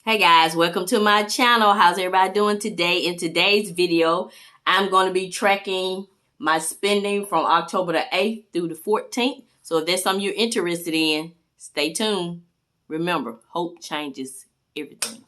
Hey guys, welcome to my channel. How's everybody doing today? In today's video, I'm going to be tracking my spending from October the 8th through the 14th. So if there's something you're interested in, stay tuned. Remember, hope changes everything.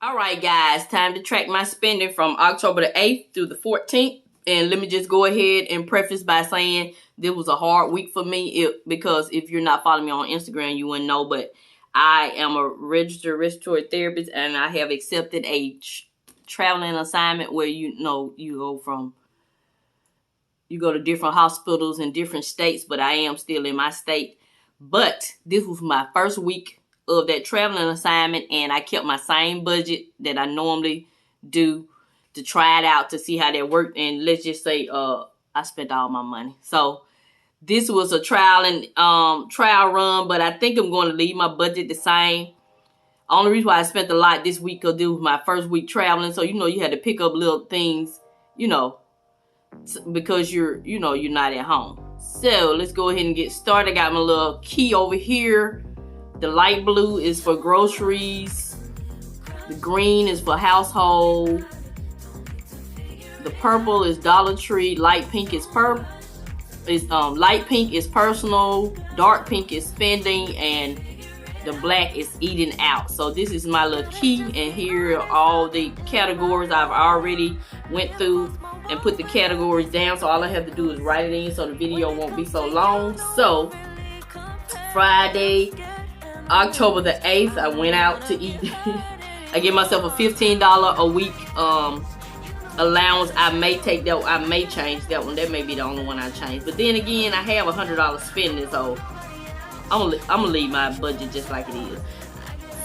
All right, guys, time to track my spending from October the 8th through the 14th. And let me just go ahead and preface by saying this was a hard week for me because if you're not following me on Instagram, you wouldn't know, but I am a registered respiratory therapist, and I have accepted a traveling assignment where you go to different hospitals in different states, but I am still in my state. But this was my first week of that traveling assignment, and I kept my same budget that I normally do to try it out to see how that worked. And let's just say I spent all my money. So this was a trial run, but I think I'm going to leave my budget the same. Only reason why I spent a lot this week because this was my first week traveling. So, you had to pick up little things, because you're not at home. So let's go ahead and get started. I got my little key over here. The light blue is for groceries. The green is for household. The purple is Dollar Tree. Light pink is light pink is personal, dark pink is spending, and the black is eating out. So this is my little key, and here are all the categories I've already went through and put the categories down. So all I have to do is write it in so the video won't be so long. So Friday, October the 8th, I went out to eat. I give myself a $15 a week allowance. I may take that. I may change that one. That may be the only one I change. But then again, I have $100 spending, so I'm gonna leave my budget just like it is.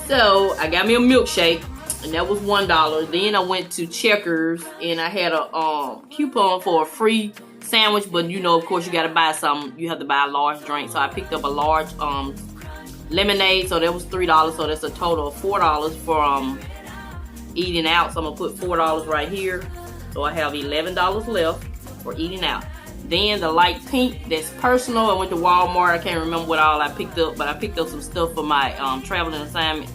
So I got me a milkshake, and that was $1. Then I went to Checkers, and I had a coupon for a free sandwich. But of course, you gotta buy something. You have to buy a large drink. So I picked up a large lemonade. So that was $3. So that's a total of $4 for eating out. So I'm gonna put $4 right here, so I have $11 left for eating out. Then the light pink, that's personal. I went to Walmart. I can't remember what all I picked up, but I picked up some stuff for my traveling assignment.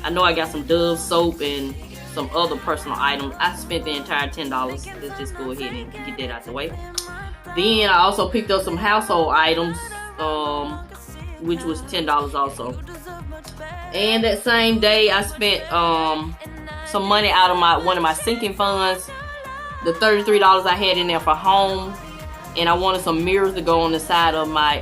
I know I got some Dove soap and some other personal items. I spent the entire $10. Let's just go ahead and get that out the way. Then I also picked up some household items, which was $10 also. And that same day I spent some money out of one of my sinking funds, the $33 I had in there for home, and I wanted some mirrors to go on the side of my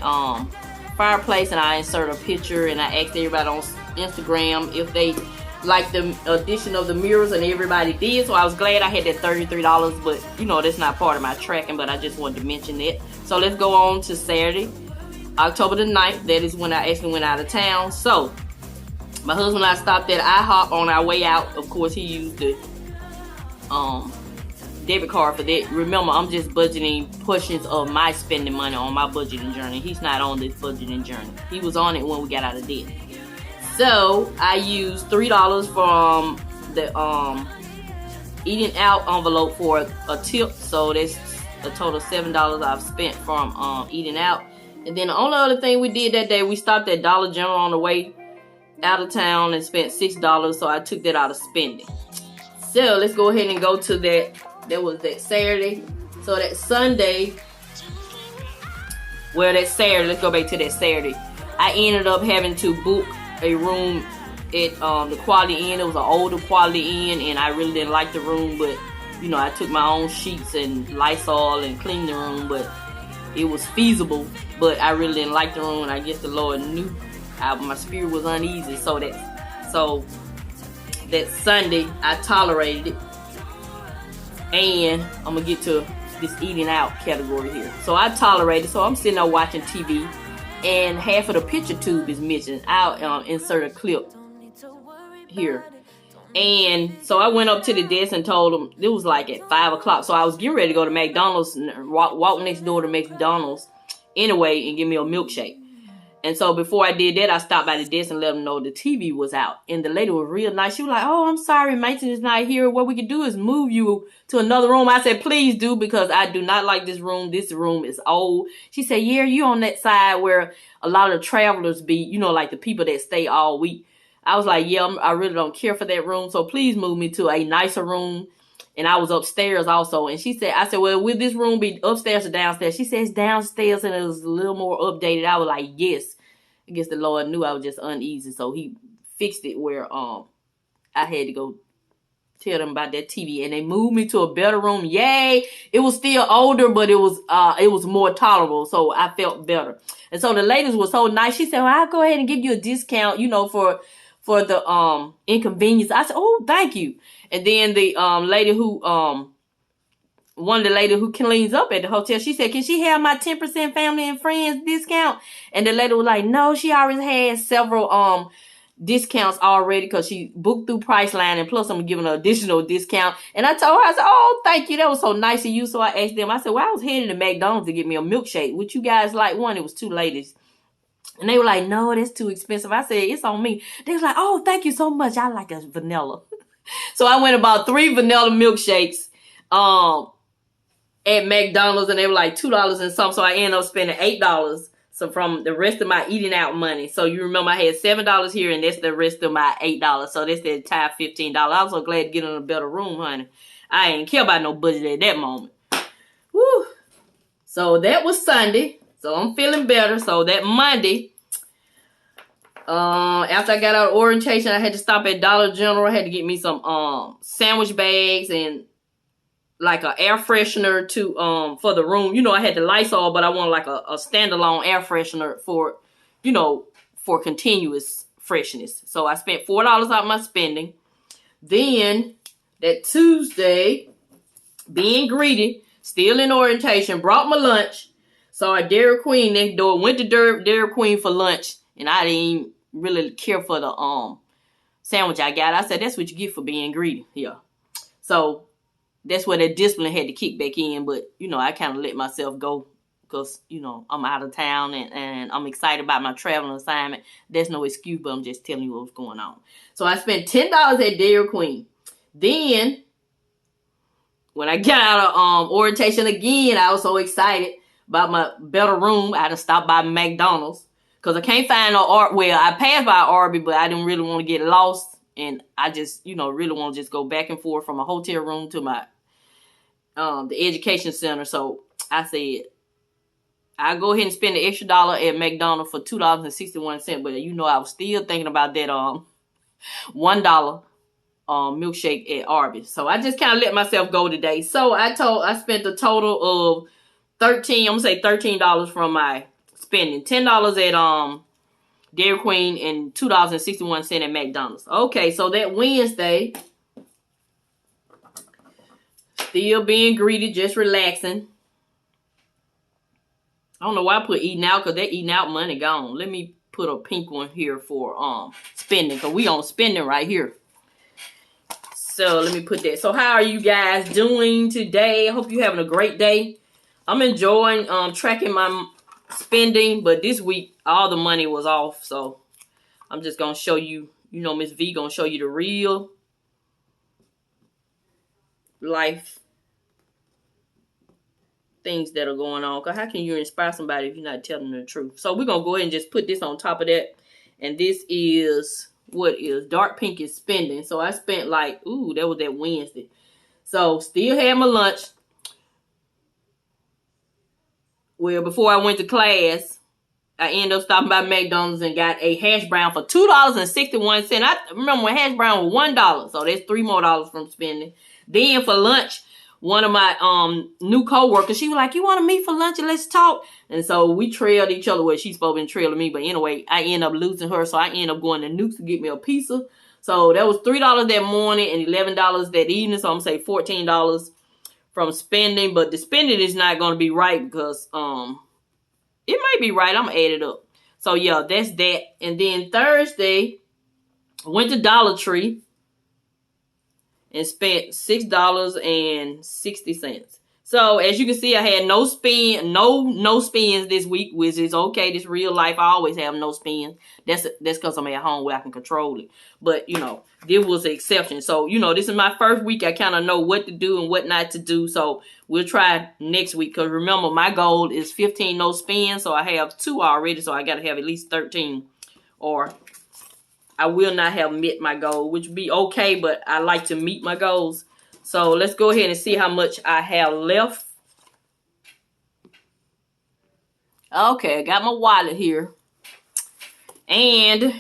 fireplace, and I inserted a picture, and I asked everybody on Instagram if they liked the addition of the mirrors, and everybody did. So I was glad I had that $33, but that's not part of my tracking, but I just wanted to mention it. So let's go on to Saturday, October the 9th. That is when I actually went out of town. So my husband and I stopped at IHOP on our way out. Of course, he used the debit card for that. Remember, I'm just budgeting portions of my spending money on my budgeting journey. He's not on this budgeting journey. He was on it when we got out of debt. So I used $3 from the eating out envelope for a tip. So that's a total of $7 I've spent from eating out. And then the only other thing we did that day, we stopped at Dollar General on the way out of town and spent $6, so I took that out of spending. So let's go ahead and go to that. That was that Saturday. So that Sunday, let's go back to that Saturday. I ended up having to book a room at the Quality Inn. It was an older Quality Inn, and I really didn't like the room, but I took my own sheets and Lysol and cleaned the room, but it was feasible. But I really didn't like the room, and I guess the Lord knew my spirit was uneasy. So that Sunday I tolerated it, and I'm gonna get to this eating out category here. So I tolerated. So I'm sitting there watching TV, and half of the picture tube is missing. I'll insert a clip here. And so I went up to the desk and told them it was like at 5 o'clock. So I was getting ready to go to McDonald's and walk next door to McDonald's anyway and get me a milkshake. And so before I did that, I stopped by the desk and let them know the TV was out. And the lady was real nice. She was like, "Oh, I'm sorry, maintenance is not here. What we could do is move you to another room." I said, "Please do, because I do not like this room. This room is old." She said, "Yeah, you on that side where a lot of the travelers be, like the people that stay all week." I was like, yeah, I really don't care for that room. So please move me to a nicer room. And I was upstairs also. And she said, I said, well, will this room be upstairs or downstairs? She says downstairs and it was a little more updated. I was like, yes. I guess the Lord knew I was just uneasy. So he fixed it where I had to go tell them about that TV. And they moved me to a better room. Yay. It was still older, but it was more tolerable. So I felt better. And so the ladies were so nice. She said, well, I'll go ahead and give you a discount, you know, for the inconvenience. I said, oh, thank you. And then the lady who one of the ladies who cleans up at the hotel, she said, can she have my 10% family and friends discount? And the lady was like, no, she already has several discounts already because she booked through Priceline, and plus I'm giving her additional discount. And I told her, I said, oh, thank you, that was so nice of you. So I asked them, I said, well, I was heading to McDonald's to get me a milkshake. Would you guys like one? It was two ladies. And they were like, no, that's too expensive. I said, it's on me. They was like, oh, thank you so much. I like a vanilla. So I went about 3 vanilla milkshakes at McDonald's, and they were like $2 and something. So I ended up spending $8. So from the rest of my eating out money. So you remember I had $7 here, and that's the rest of my $8. So that's the entire $15. I was so glad to get in a better room, honey. I ain't care about no budget at that moment. Woo. So that was Sunday. So I'm feeling better. So that Monday, after I got out of orientation, I had to stop at Dollar General. I had to get me some sandwich bags and like an air freshener to for the room. You know, I had the Lysol, but I wanted like a standalone air freshener for, you know, for continuous freshness. So I spent $4 out my spending. Then that Tuesday, being greedy, still in orientation, brought my lunch. Saw a Dairy Queen next door, went to Dairy Queen for lunch, and I didn't even really care for the sandwich I got. I said, that's what you get for being greedy. Yeah. So that's where that discipline had to kick back in. But, you know, I kind of let myself go because, you know, I'm out of town and I'm excited about my traveling assignment. There's no excuse, but I'm just telling you what's going on. So I spent $10 at Dairy Queen. Then, when I got out of orientation again, I was so excited about my better room. I had to stop by McDonald's because I can't find no art. Well, I passed by Arby, but I didn't really want to get lost. And I just, you know, really want to just go back and forth from a hotel room to my the education center. So I said, I'll go ahead and spend the extra dollar at McDonald's for $2.61. But you know, I was still thinking about that $1 milkshake at Arby's. So I just kind of let myself go today. So I spent a total of $13 from my spending. $10 at Dairy Queen and $2.61 at McDonald's. Okay, so that Wednesday, still being greedy, just relaxing. I don't know why I put eating out, because that eating out money gone. Let me put a pink one here for spending, because we on spending right here. So let me put that. So how are you guys doing today? I hope you're having a great day. I'm enjoying tracking my spending, but this week all the money was off. So I'm just gonna show you, you know, Mrs Vee gonna show you the real life things that are going on. Because how can you inspire somebody if you're not telling them the truth? So we're gonna go ahead and just put this on top of that. And this is what is dark pink is spending. So I spent like, ooh, that was that Wednesday. So still had my lunch. Well, before I went to class, I ended up stopping by McDonald's and got a hash brown for $2.61. I remember when hash brown was $1. So that's $3 more from spending. Then for lunch, one of my new co-workers, she was like, you want to meet for lunch and let's talk? And so we trailed each other. Well, she's supposed to be trailing me. But anyway, I ended up losing her. So I ended up going to Nuke's to get me a pizza. So that was $3 that morning and $11 that evening. So I'm going to say $14 from spending. But the spending is not going to be right because it might be right. I'm going to add it up. So yeah, that's that. And then Thursday, I went to Dollar Tree and spent $6.60. So as you can see, I had no spends this week, which is okay. This real life, I always have no spends. That's because I'm at home where I can control it. But you know, this was an exception. So you know, this is my first week. I kind of know what to do and what not to do. So we'll try next week. Because remember, my goal is 15 no spends. So I have 2 already. So I got to have at least 13 or I will not have met my goal, which would be okay, but I like to meet my goals. So let's go ahead and see how much I have left. Okay, I got my wallet here. And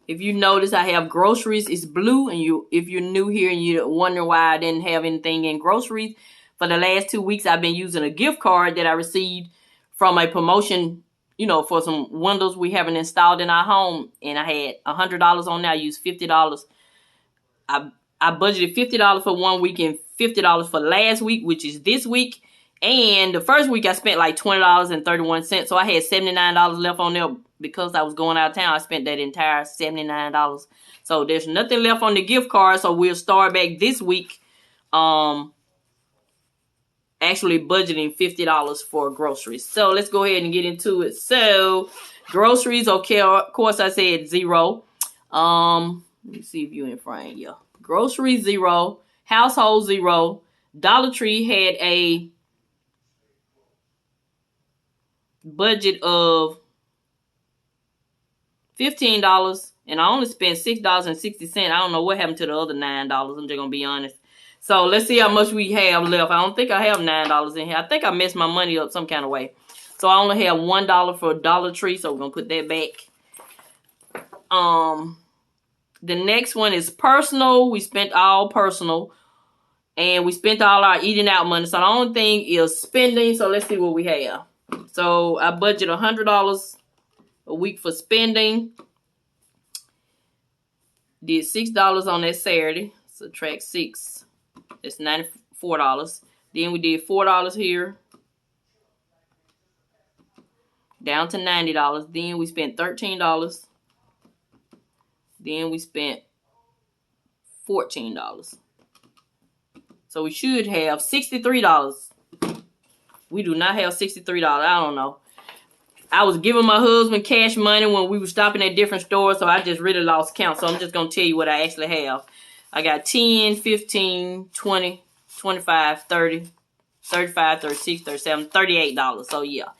if you notice, I have groceries. It's blue, and if you're new here and you're wondering why I didn't have anything in groceries, for the last 2 weeks, I've been using a gift card that I received from a promotion, you know, for some windows we haven't installed in our home, and I had $100 on there. I used $50. I budgeted $50 for 1 week and $50 for last week, which is this week. And the first week I spent like $20.31. So I had $79 left on there because I was going out of town. I spent that entire $79. So there's nothing left on the gift card. So we'll start back this week. Actually budgeting $50 for groceries. So let's go ahead and get into it. So groceries, okay, of course I said $0. Let me see if you're in frame. Yeah. Groceries $0. Household $0. Dollar Tree had a budget of $15, and I only spent $6.60. I don't know what happened to the other $9. I'm just gonna be honest. So let's see how much we have left. I don't think I have $9 in here. I think I messed my money up some kind of way. So I only have $1 for Dollar Tree, so we're gonna put that back. The next one is personal. We spent all personal, and we spent all our eating out money. So the only thing is spending. So let's see what we have. So I budget $100 a week for spending. Did $6 on that Saturday. Subtract 6. That's $94. Then we did $4 here. Down to $90. Then we spent $13. Then we spent $14. So we should have $63. We do not have $63. I don't know. I was giving my husband cash money when we were stopping at different stores, so I just really lost count. So I'm just going to tell you what I actually have. I got 10, 15, 20, 25, 30, 35, 36, 37, $38. So yeah,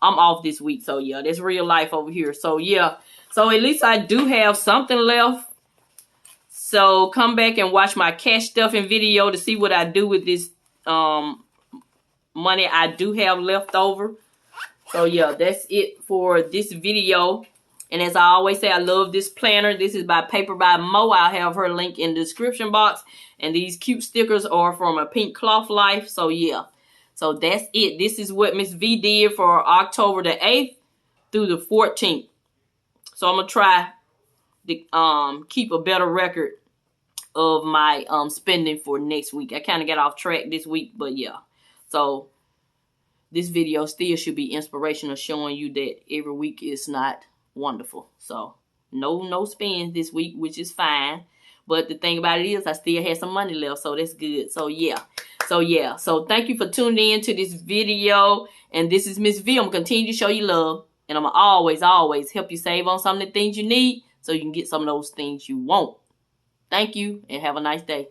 I'm off this week. So yeah, that's real life over here. So yeah, so at least I do have something left. So come back and watch my cash stuffing video to see what I do with this money I do have left over. So yeah, that's it for this video. And as I always say, I love this planner. This is by Paper by Mo. I'll have her link in the description box. And these cute stickers are from a Pink Cloth Life. So yeah, so that's it. This is what Miss V did for October the 8th through the 14th. So I'm gonna try to keep a better record of my spending for next week. I kind of got off track this week, but yeah. So this video still should be inspirational, showing you that every week is not wonderful. So no spends this week, which is fine. But the thing about it is I still have some money left, so that's good. So yeah. So thank you for tuning in to this video. And this is Miss V. I'm going to continue to show you love. And I'm going to always help you save on some of the things you need so you can get some of those things you want. Thank you, and have a nice day.